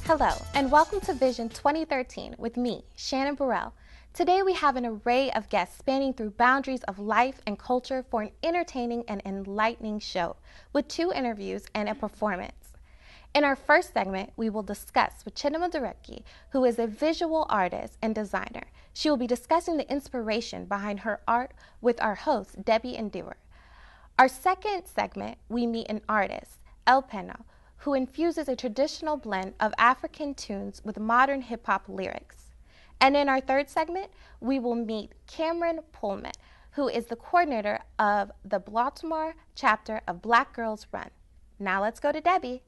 Hello, and welcome to Vision 2013 with me, Shannon Burrell. Today we have an array of guests spanning through boundaries of life and culture for an entertaining and enlightening show, with 2 interviews and a performance. In our first segment, we will discuss with Chidima Dureki, who is a visual artist and designer. She will be discussing the inspiration behind her art with our host, Debbie Endewer. Our second segment, we meet an artist, El Peno, who infuses a traditional blend of African tunes with modern hip-hop lyrics. And in our third segment, we will meet Cameron Pullman, who is the coordinator of the Baltimore chapter of Black Girls Run. Now let's go to Debbie.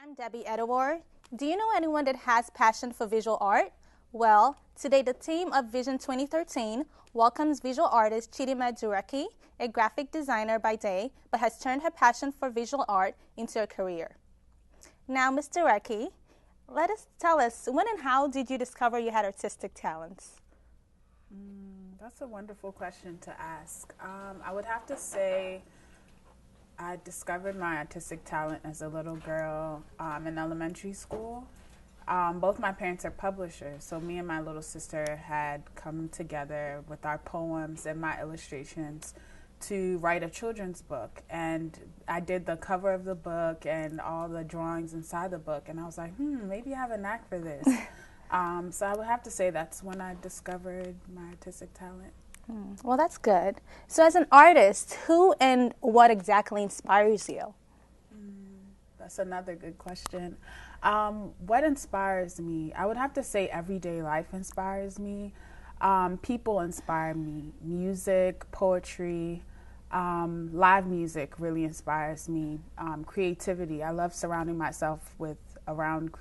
I'm Debbie Edward. Do you know anyone that has passion for visual art? Well, today the team of Vision 2013 welcomes visual artist Chidima Dureki, a graphic designer by day, but has turned her passion for visual art into a career. Now, Ms. Dureki, tell us, when and how did you discover you had artistic talents? That's a wonderful question to ask. I would have to say I discovered my artistic talent as a little girl in elementary school. Both my parents are publishers, so me and my little sister had come together with our poems and my illustrations to write a children's book. And I did the cover of the book and all the drawings inside the book, and I was like, maybe I have a knack for this. So I would have to say that's when I discovered my artistic talent. Well, that's good. So as an artist, who and what exactly inspires you? That's another good question. What inspires me? I would have to say everyday life inspires me. People inspire me. Music, poetry, live music really inspires me. Creativity. I love surrounding myself around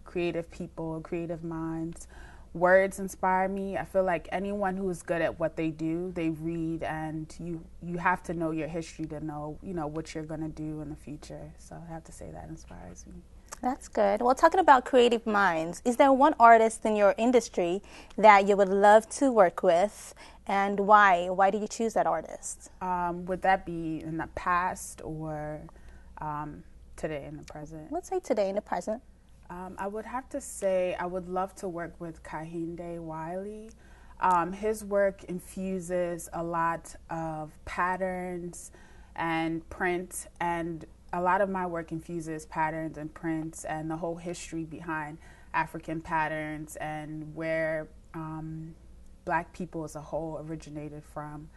creative people, creative minds. Words inspire me. I feel like anyone who is good at what they do, they read, and you have to know your history to know, what you're going to do in the future. So I have to say that inspires me. That's good. Well, talking about creative minds, is there one artist in your industry that you would love to work with, and why? Why do you choose that artist? Would that be in the past or today in the present? Let's say today in the present. I would have to say I would love to work with Kehinde Wiley. His work infuses a lot of patterns and print, and a lot of my work infuses patterns and prints and the whole history behind African patterns and where Black people as a whole originated from.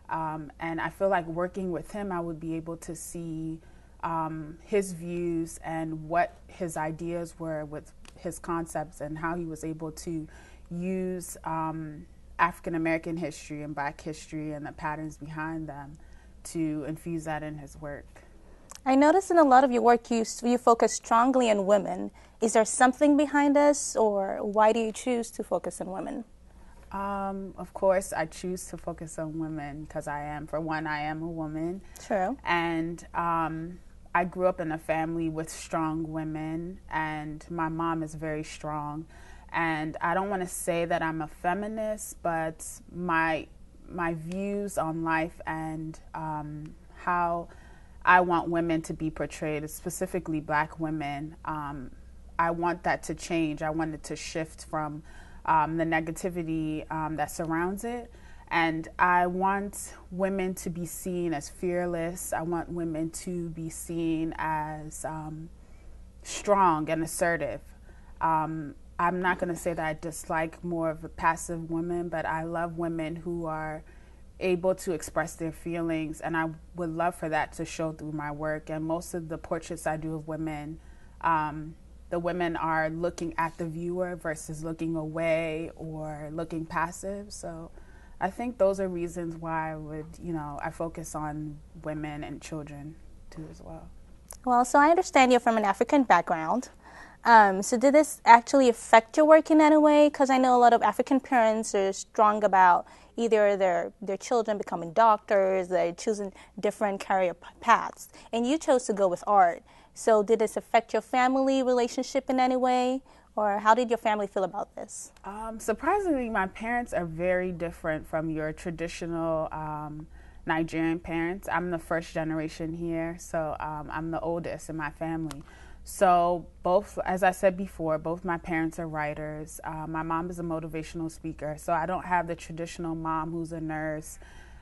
And I feel like working with him, I would be able to see his views and what his ideas were with his concepts and how he was able to use African American history and Black history and the patterns behind them to infuse that in his work. I noticed in a lot of your work you focus strongly on women. Is there something behind this, or why do you choose to focus on women? Of course, I choose to focus on women because I am a woman. True. And I grew up in a family with strong women, and my mom is very strong. And I don't want to say that I'm a feminist, but my views on life and how I want women to be portrayed, specifically Black women, I want that to change. I want it to shift from the negativity that surrounds it. And I want women to be seen as fearless. I want women to be seen as strong and assertive. I'm not going to say that I dislike more of a passive women, but I love women who are able to express their feelings, and I would love for that to show through my work. And most of the portraits I do of women, the women are looking at the viewer versus looking away or looking passive. So I think those are reasons why I focus on women and children too as well. Well, so I understand you're from an African background. So did this actually affect your work in any way? Because I know a lot of African parents are strong about either their children becoming doctors, they're choosing different career paths, and you chose to go with art. So did this affect your family relationship in any way? Or how did your family feel about this? Surprisingly, my parents are very different from your traditional Nigerian parents. I'm the first generation here, so I'm the oldest in my family. So both, as I said before, both my parents are writers. My mom is a motivational speaker, so I don't have the traditional mom who's a nurse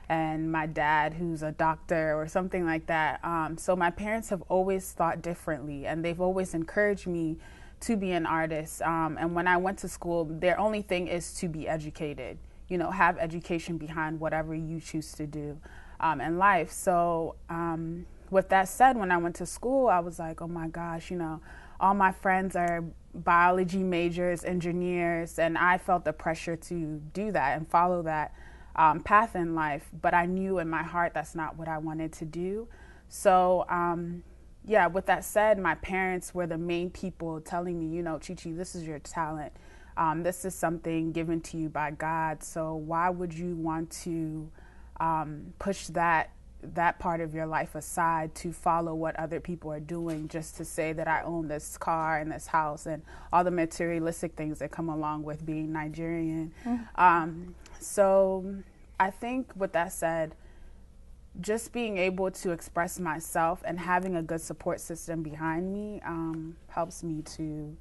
and my dad who's a doctor or something like that. So my parents have always thought differently, and they've always encouraged me to be an artist. And when I went to school, their only thing is to be educated, you know, have education behind whatever you choose to do in life. So with that said, when I went to school, I was like, oh my gosh, you know, all my friends are biology majors, engineers, and I felt the pressure to do that and follow that path in life. But I knew in my heart that's not what I wanted to do. So yeah, with that said, my parents were the main people telling me, you know, Chichi, this is your talent. This is something given to you by God. So why would you want to push that part of your life aside to follow what other people are doing, just to say that I own this car and this house and all the materialistic things that come along with being Nigerian. So I think with that said, just being able to express myself and having a good support system behind me helps me to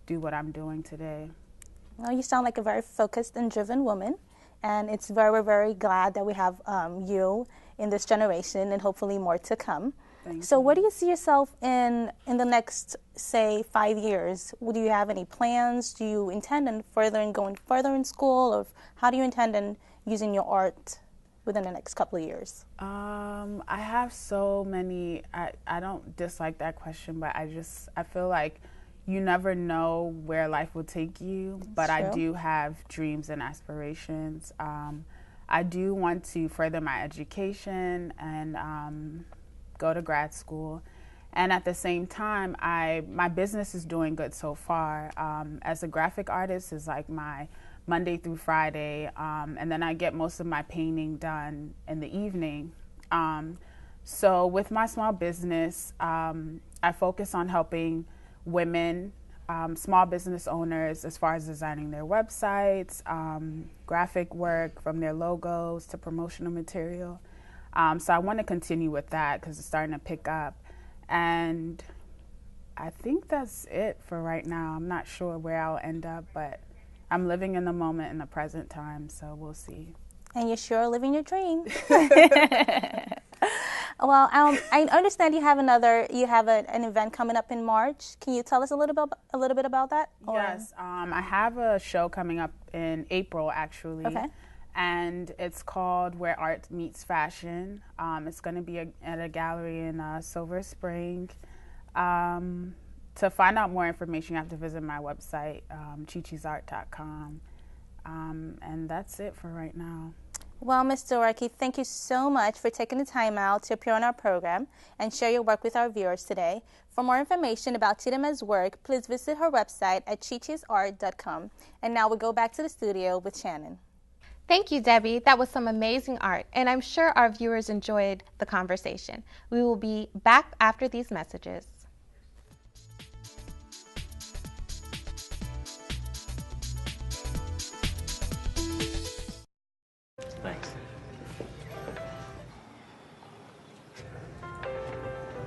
do what I'm doing today. Well, you sound like a very focused and driven woman, and it's very, very glad that we have you in this generation and hopefully more to come. So where do you see yourself in the next, say, 5 years? Do you have any plans? Do you intend on going further in school, or how do you intend on using your art within the next couple of years? I have so many. I don't dislike that question, but I feel like you never know where life will take you. But I do have dreams and aspirations. I do want to further my education and go to grad school. And at the same time, my business is doing good so far. As a graphic artist is like my Monday through Friday, and then I get most of my painting done in the evening. So with my small business, I focus on helping women, small business owners, as far as designing their websites, graphic work from their logos to promotional material. So I want to continue with that because it's starting to pick up. And I think that's it for right now. I'm not sure where I'll end up, but I'm living in the moment in the present time, so we'll see. And you're sure living your dream. Well, I understand you have an event coming up in March. Can you tell us a little bit about that? Yes, I have a show coming up in April, actually. Okay. And it's called Where Art Meets Fashion. It's going to be at a gallery in Silver Spring. To find out more information, you have to visit my website, chichisart.com. And that's it for right now. Well, Ms. Doraki, thank you so much for taking the time out to appear on our program and share your work with our viewers today. For more information about Chidime's work, please visit her website at chichisart.com. And now we'll go back to the studio with Shannon. Thank you, Debbie. That was some amazing art, and I'm sure our viewers enjoyed the conversation. We will be back after these messages. Thanks.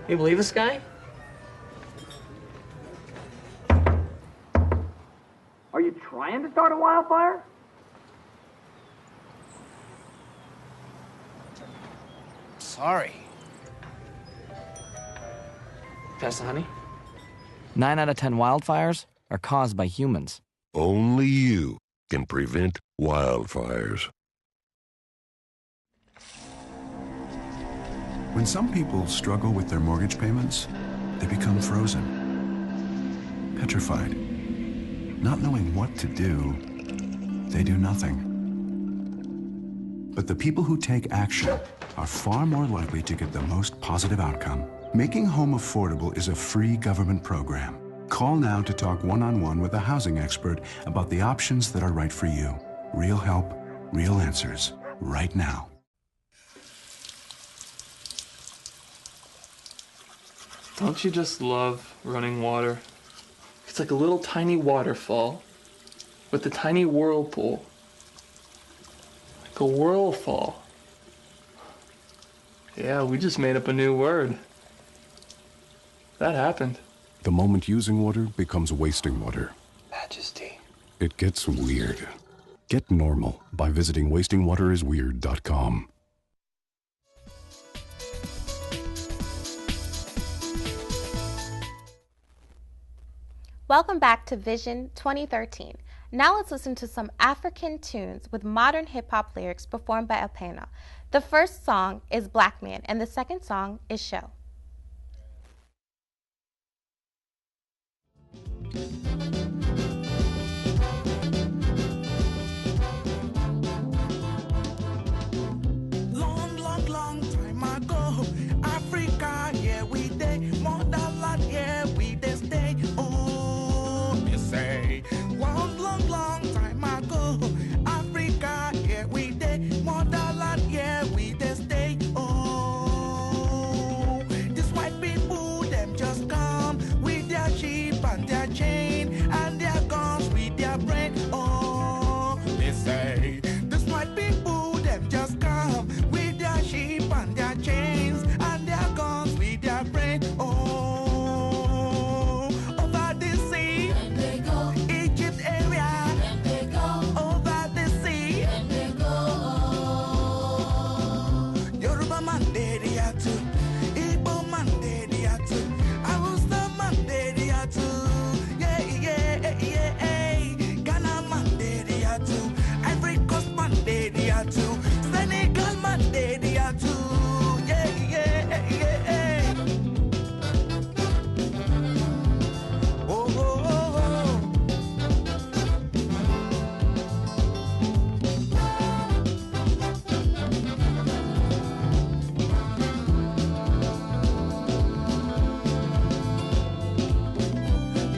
You believe this guy? Are you trying to start a wildfire? Sorry. Pass the honey? 9 out of 10 wildfires are caused by humans. Only you can prevent wildfires. When some people struggle with their mortgage payments, they become frozen, petrified. Not knowing what to do, they do nothing. But the people who take action are far more likely to get the most positive outcome. Making Home Affordable is a free government program. Call now to talk one-on-one with a housing expert about the options that are right for you. Real help, real answers, right now. Don't you just love running water? It's like a little tiny waterfall with a tiny whirlpool. Like a whirlfall. Yeah, we just made up a new word. That happened. The moment using water becomes wasting water. Majesty. It gets weird. Get normal by visiting wastingwaterisweird.com. Welcome back to Vision 2013. Now let's listen to some African tunes with modern hip-hop lyrics performed by Apena. The first song is Black Man, and the second song is Show. Long time ago, Africa, yeah, we dey. Motherland, yeah, we dey stay. Oh, me say, long time ago, Africa, yeah, we dey. Motherland, yeah, we dey stay. Oh, these white people, them just come with their sheep and their chain and their guns with their brain. Oh, me say, these white people, them just come with their sheep and their chains and their guns with their brain. Oh, over the sea, they go. Egypt area, they go. Over the sea, they go. Yoruba man, they are too. Igbo man, they are too. Hausa man, they are too. Yeah. Ghana man, they are too. Ivory Coast man, they are too. Senegal man, they are too. Yeah. Oh.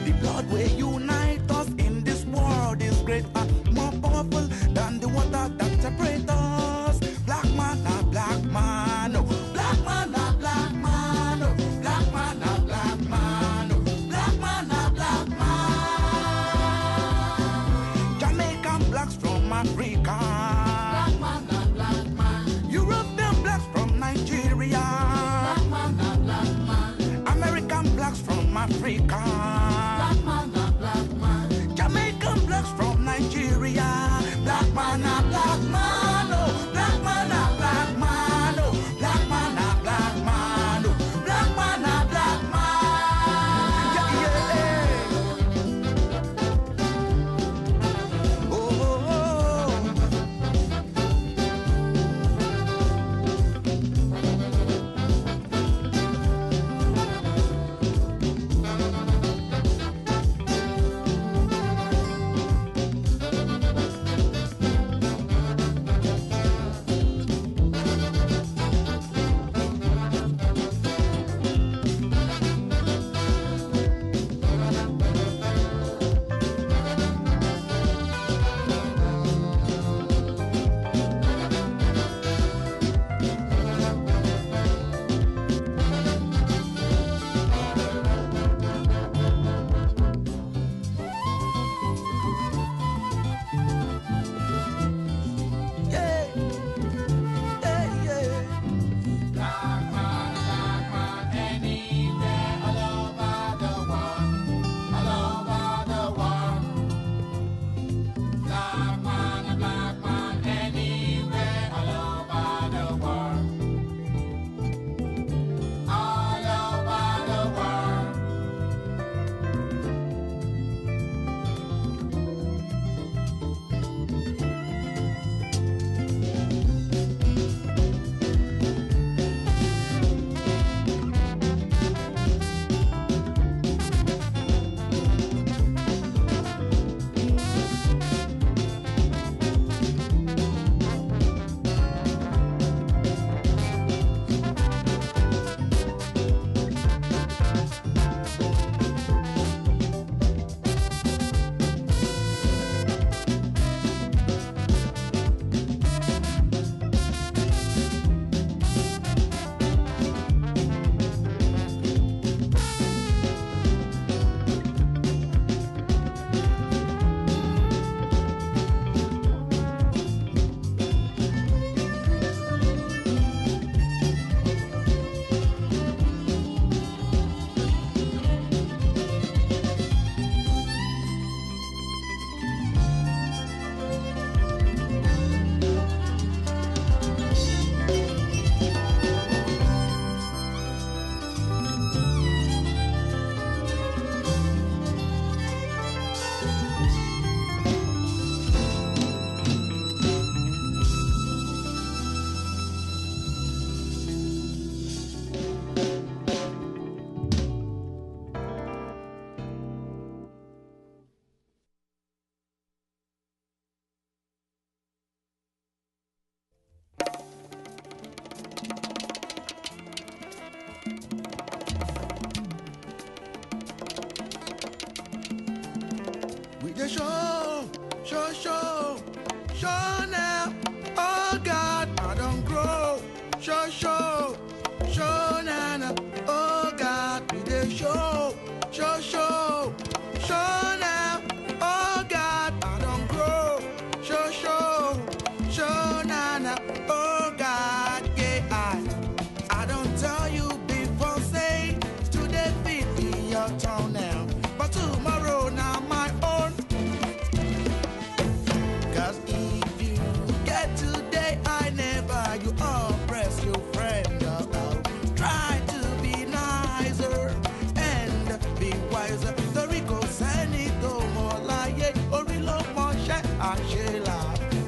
The blood will unite us in this world is great and more powerful than the water that separates us. Black man, a black man, oh. Black man, a black man, oh. Black man, a black man, oh. Black man, a black man. Jamaican blacks from Africa. Black man, a black man. European blacks from Nigeria. Black man, a black man. American blacks from Africa. Black man, a black man. Jamaican blacks from Nigeria. Black man, a black man, oh. Black man, a black man, oh. Black man, a black man, oh. Black man, a black man. Yeah. Oh. the show, show now. Oh God, I don't grow. Show now. Oh God, we the show now. Oh God, I don't grow. Show now. Oh God, yeah, I don't tell you before, say today feed me your town now, but tomorrow now my own. Cause if you get today, I never, you oppress your friend. Try to be nicer and be wiser. The Rico Sanito Molaye or Rilo Moshe Ashela.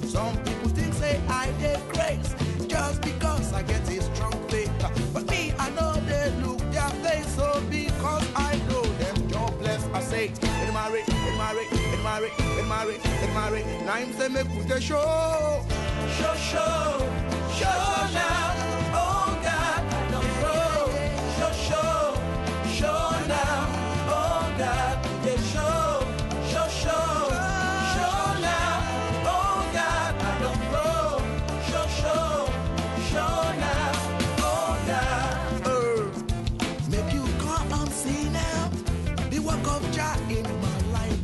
Some people think say I did grace just because I get a strong faith. But me, I know they look their face, so because I know them jobless, I say, in marry. Now I'm say me put the show now. Oh God, I don't grow. Show now. Oh God, the show now. Oh God, I don't grow. Show now. Oh God, make you come and see now the work of Jah in my life.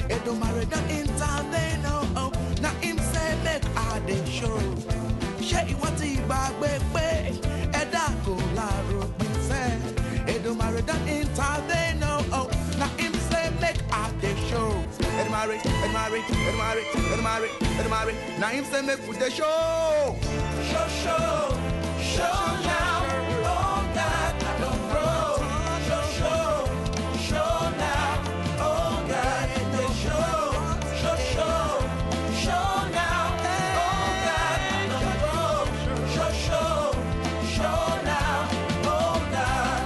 It don't matter that intervene now. Now him say make I dey show. Shey what he back baby. Eda go la road me say. It don't matter that intervene now. Now him say make I dey show. It marry. Now him say make we dey show. Show now. Oh God, I don't grow. Show now. Oh God, they show now. Oh God, I don't grow. Show now. Oh God.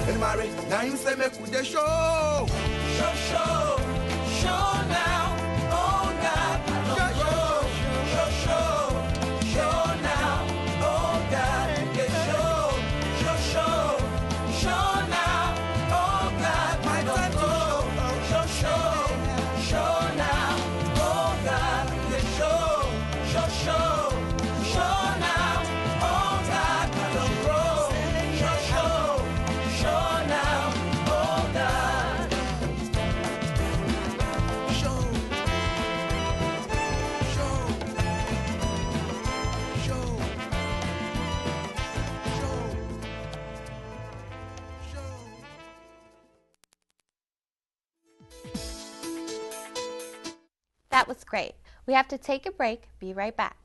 It marry. Now him say make we dey show. Show now. Oh God, I don't grow. Show now. Oh God, they show now. Oh God, I don't grow. Show now. Oh God, they show now. Oh God, I don't grow. Show now. Oh God. That was great. We have to take a break. Be right back.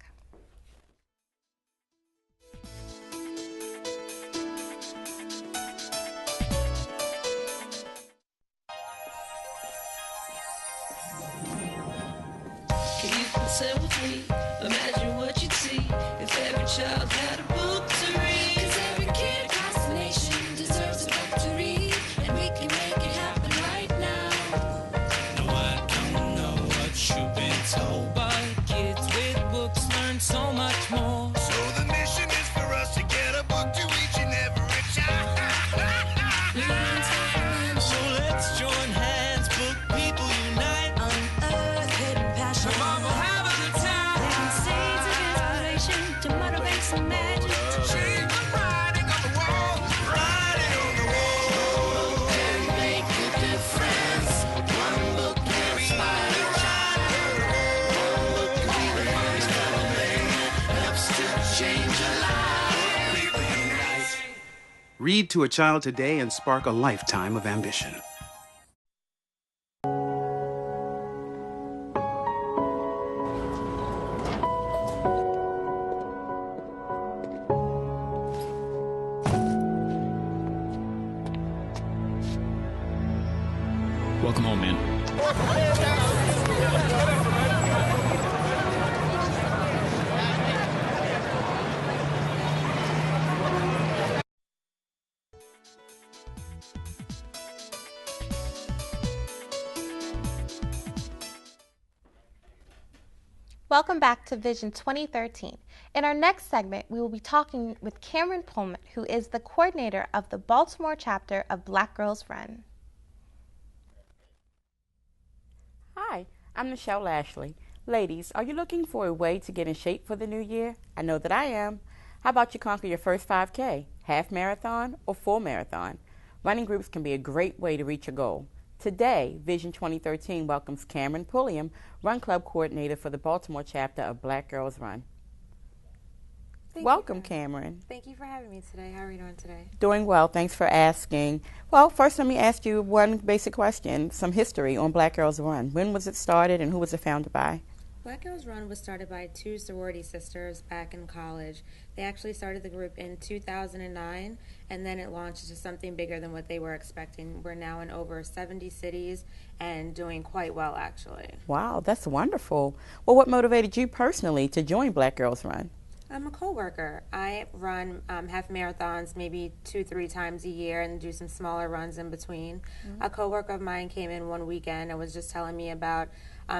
Can you consent with me? Imagine what you'd see if every child had a book to read. 'Cause every kid across the nation deserves a book to read, and we can make it happen right now. No, I don't know what you've been told, but kids with books learn so much more. So the mission is for us to get a book to each and every child. So let's join hands, book people unite, unearth hidden passion. Mom will have a good time. Planting seeds of inspiration to motivate some magic. Change the writing on the wall. Writing on the wall. And make a difference. One book can inspire a child. One book can be the first element. Helps to change a life. People unite. Read to a child today and spark a lifetime of ambition. Welcome home, man. Welcome back to Vision 2013. In our next segment, we will be talking with Cameron Pullman, who is the coordinator of the Baltimore chapter of Black Girls Run. Hi, I'm Nichelle Lashley. Ladies, are you looking for a way to get in shape for the new year? I know that I am. How about you conquer your first 5K, half marathon, or full marathon? Running groups can be a great way to reach your goal. Today, Vision 2013 welcomes Cameron Pulliam, Run Club Coordinator for the Baltimore chapter of Black Girls Run. Welcome, Cameron. Thank you for having me today. How are you doing today? Doing well. Thanks for asking. Well, first let me ask you one basic question, some history on Black Girls Run. When was it started and who was it founded by? Black Girls Run was started by two sorority sisters back in college. They actually started the group in 2009, and then it launched into something bigger than what they were expecting. We're now in over 70 cities and doing quite well, actually. Wow, that's wonderful. Well, what motivated you personally to join Black Girls Run? I'm a coworker. I run half marathons maybe 2-3 times a year and do some smaller runs in between. Mm-hmm. A coworker of mine came in one weekend and was just telling me about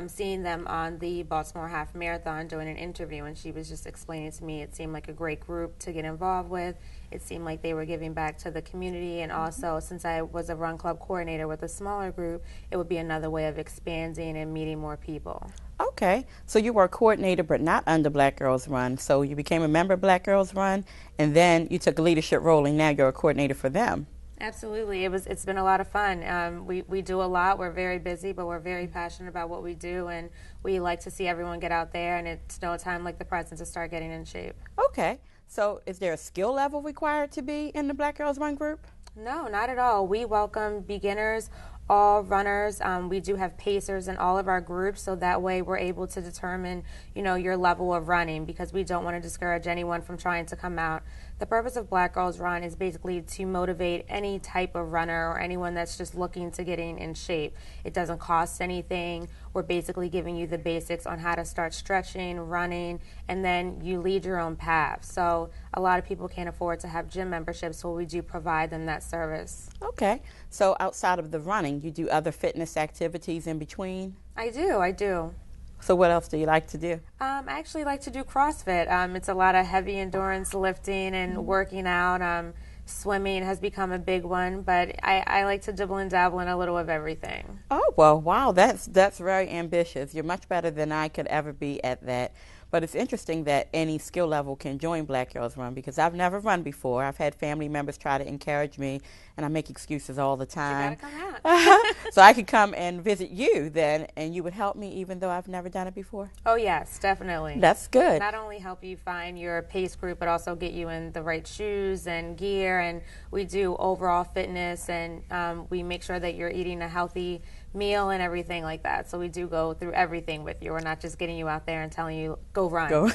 seeing them on the Baltimore Half Marathon doing an interview, and she was just explaining to me it seemed like a great group to get involved with. It seemed like they were giving back to the community, and also since I was a run club coordinator with a smaller group, it would be another way of expanding and meeting more people. Okay, so you were a coordinator but not under Black Girls Run, so you became a member of Black Girls Run, and then you took a leadership role, and now you're a coordinator for them. Absolutely. It's been a lot of fun. We do a lot. We're very busy, but we're very passionate about what we do, and we like to see everyone get out there, and it's no time like the present to start getting in shape. Okay. So is there a skill level required to be in the Black Girls Run group? No, not at all. We welcome beginners, all runners. We do have pacers in all of our groups, so that way we're able to determine, your level of running, because we don't want to discourage anyone from trying to come out. The purpose of Black Girls Run is basically to motivate any type of runner or anyone that's just looking to getting in shape. It doesn't cost anything. We're basically giving you the basics on how to start stretching, running, and then you lead your own path. So a lot of people can't afford to have gym memberships, so we do provide them that service. Okay. So outside of the running, you do other fitness activities in between? I do. So what else do you like to do? I actually like to do CrossFit. It's a lot of heavy endurance lifting and working out. Swimming has become a big one, but I like to dibble and dabble in a little of everything. Oh, well, wow, that's very ambitious. You're much better than I could ever be at that. But it's interesting that any skill level can join Black Girls Run, because I've never run before. I've had family members try to encourage me, and I make excuses all the time. You gotta come out. So I could come and visit you then, and you would help me even though I've never done it before? Oh, yes, definitely. That's good. Not only help you find your pace group, but also get you in the right shoes and gear, and we do overall fitness, and we make sure that you're eating a healthy meal and everything like that. So we do go through everything with you. We're not just getting you out there and telling you, go run. Go.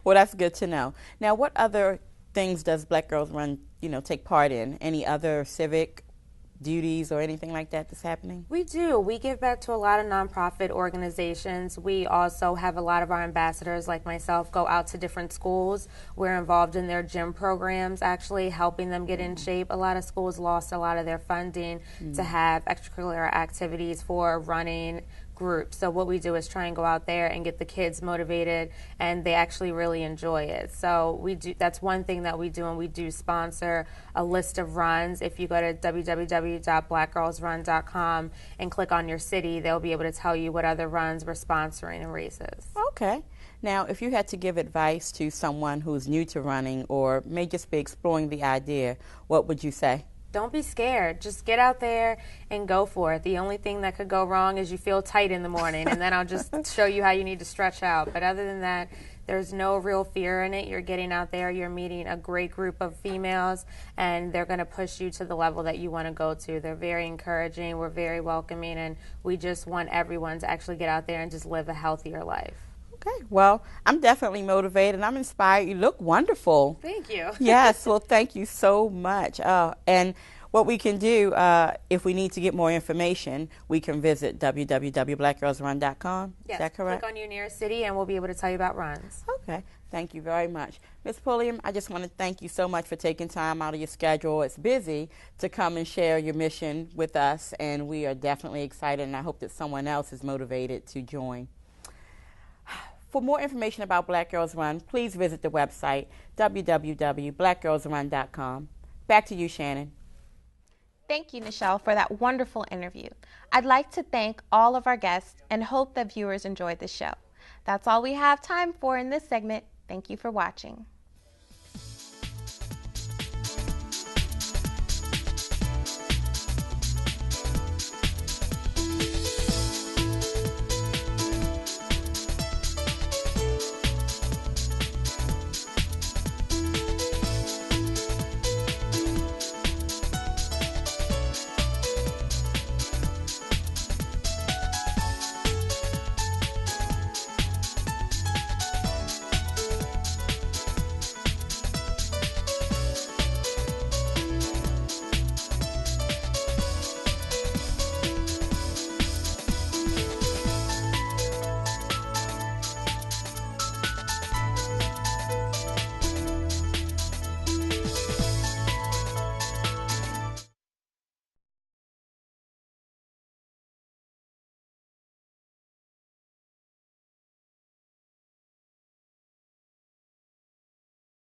Well, that's good to know. Now, what other things does Black Girls Run, take part in? Any other civic duties or anything like that that's happening? We do. We give back to a lot of nonprofit organizations. We also have a lot of our ambassadors, like myself, go out to different schools. We're involved in their gym programs, actually helping them get in shape. A lot of schools lost a lot of their funding to have extracurricular activities for running groups. So what we do is try and go out there and get the kids motivated, and they actually really enjoy it. So we do. That's one thing that we do, and we do sponsor a list of runs. If you go to www.blackgirlsrun.com and click on your city, they'll be able to tell you what other runs we're sponsoring and races. Okay. Now, if you had to give advice to someone who's new to running or may just be exploring the idea, what would you say? Don't be scared. Just get out there and go for it. The only thing that could go wrong is you feel tight in the morning, and then I'll just show you how you need to stretch out. But other than that, there's no real fear in it. You're getting out there, you're meeting a great group of females, and they're going to push you to the level that you want to go to. They're very encouraging, we're very welcoming, and we just want everyone to actually get out there and just live a healthier life. Okay, well, I'm definitely motivated. I'm inspired. You look wonderful. Thank you. Yes, well, thank you so much. And what we can do, if we need to get more information, we can visit www.blackgirlsrun.com. Yes, Is that correct? click on your nearest city, and we'll be able to tell you about runs. Okay, thank you very much. Ms. Pulliam, I just want to thank you so much for taking time out of your schedule. It's busy to come and share your mission with us, and we are definitely excited, and I hope that someone else is motivated to join. For more information about Black Girls Run, please visit the website www.blackgirlsrun.com. Back to you, Shannon. Thank you, Nichelle, for that wonderful interview. I'd like to thank all of our guests and hope that viewers enjoyed the show. That's all we have time for in this segment. Thank you for watching.